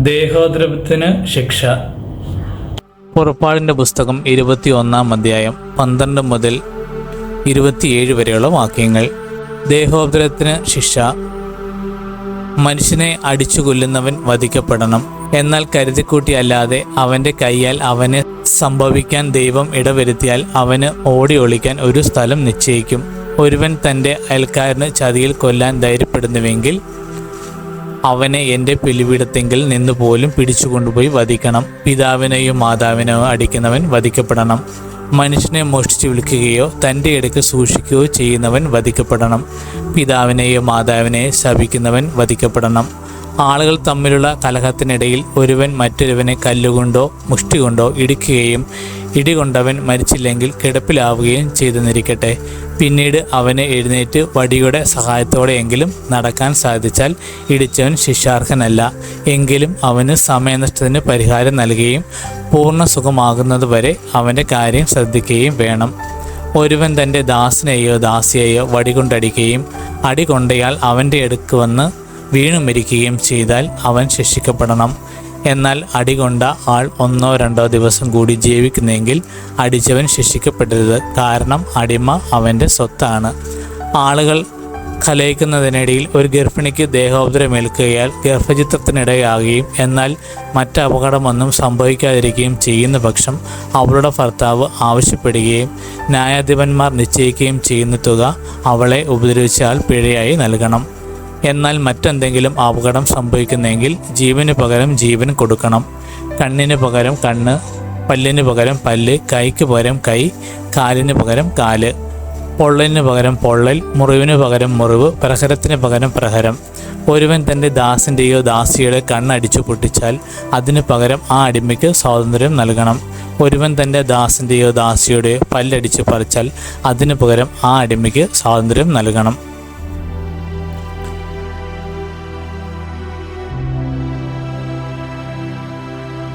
ദേഹോദ്രവത്തിന് ശിക്ഷ. പുറപ്പാടിൻ്റെ പുസ്തകം 21-ാം അധ്യായം 12 മുതൽ 27 വരെയുള്ള വാക്യങ്ങൾ. ദേഹോദ്രവത്തിന് ശിക്ഷ. മനുഷ്യനെ അടിച്ചു കൊല്ലുന്നവൻ വധിക്കപ്പെടണം. എന്നാൽ കരുതിക്കൂട്ടി അല്ലാതെ അവൻ്റെ കൈയാൽ അവന് സംഭവിക്കാൻ ദൈവം ഇടവരുത്തിയാൽ അവന് ഓടി ഒളിക്കാൻ ഒരു സ്ഥലം നിശ്ചയിക്കും. ഒരുവൻ തൻ്റെ അയൽക്കാരന് ചതിയിൽ കൊല്ലാൻ ധൈര്യപ്പെടുന്നുവെങ്കിൽ അവനെ എൻ്റെ പിലിപീഠത്തെങ്കിൽ നിന്ന് പോലും പിടിച്ചുകൊണ്ടുപോയി വധിക്കണം. പിതാവിനെയോ മാതാവിനെയോ അടിക്കുന്നവൻ വധിക്കപ്പെടണം. മനുഷ്യനെ മോഷ്ടിച്ച് വിളിക്കുകയോ തൻ്റെ ഇടയ്ക്ക് സൂക്ഷിക്കുകയോ ചെയ്യുന്നവൻ വധിക്കപ്പെടണം. പിതാവിനെയോ മാതാവിനെയോ ശപിക്കുന്നവൻ വധിക്കപ്പെടണം. ആളുകൾ തമ്മിലുള്ള കലഹത്തിനിടയിൽ ഒരുവൻ മറ്റൊരുവനെ കല്ലുകൊണ്ടോ മുഷ്ടി കൊണ്ടോ ഇടിക്കുകയും ഇടികൊണ്ടവൻ മരിച്ചില്ലെങ്കിൽ കിടപ്പിലാവുകയും ചെയ്തെന്നിരിക്കട്ടെ. പിന്നീട് അവന് എഴുന്നേറ്റ് വടിയുടെ സഹായത്തോടെയെങ്കിലും നടക്കാൻ സാധിച്ചാൽ ഇടിച്ചവൻ ശിക്ഷാർഹനല്ല. എങ്കിലും അവന് സമയനഷ്ടത്തിന് പരിഹാരം നൽകുകയും പൂർണ്ണ സുഖമാകുന്നതുവരെ അവൻ്റെ കാര്യം ശ്രദ്ധിക്കുകയും വേണം. ഒരുവൻ തൻ്റെ ദാസനെയോ ദാസിയെയോ വടികൊണ്ടടിക്കുകയും അടികൊണ്ടയാൽ അവൻ്റെ അടുക്ക് വന്ന് വീണു മരിക്കുകയും ചെയ്താൽ അവൻ ശിക്ഷിക്കപ്പെടണം. എന്നാൽ അടികൊണ്ട ആൾ 1-2 ദിവസം കൂടി ജീവിക്കുന്നെങ്കിൽ അടിച്ചവൻ ശിക്ഷിക്കപ്പെടരുത്. കാരണം അടിമ അവൻ്റെ സ്വത്താണ്. ആളുകൾ കലയിക്കുന്നതിനിടയിൽ ഒരു ഗർഭിണിക്ക് ദേഹോപദ്രവമേൽക്കുകയാൽ ഗർഭചിത്രത്തിനിടയാകുകയും എന്നാൽ മറ്റ് അപകടമൊന്നും സംഭവിക്കാതിരിക്കുകയും ചെയ്യുന്ന പക്ഷം അവളുടെ ഭർത്താവ് ആവശ്യപ്പെടുകയും ന്യായാധിപന്മാർ നിശ്ചയിക്കുകയും ചെയ്യുന്ന തുക അവളെ ഉപദ്രവിച്ച ആൾ പിഴയായി നൽകണം. എന്നാൽ മറ്റെന്തെങ്കിലും അപകടം സംഭവിക്കുന്നെങ്കിൽ ജീവന് പകരം ജീവൻ കൊടുക്കണം. കണ്ണിന് പകരം കണ്ണ്, പല്ലിന് പകരം പല്ല്, കൈക്ക് പകരം കൈ, കാലിന് പകരം കാല്, പൊള്ളലിന് പകരം പൊള്ളൽ, മുറിവിന് പകരം മുറിവ്, പ്രഹരത്തിന് പകരം പ്രഹരം. ഒരുവൻ തൻ്റെ ദാസൻ്റെയോ ദാസിയുടെ കണ്ണടിച്ചു പൊട്ടിച്ചാൽ അതിന് പകരം ആ അടിമയ്ക്ക് സ്വാതന്ത്ര്യം നൽകണം. ഒരുവൻ തൻ്റെ ദാസൻ്റെയോ ദാസിയുടെയോ പല്ലടിച്ചു പറിച്ചാൽ അതിന് പകരം ആ അടിമയ്ക്ക് സ്വാതന്ത്ര്യം നൽകണം.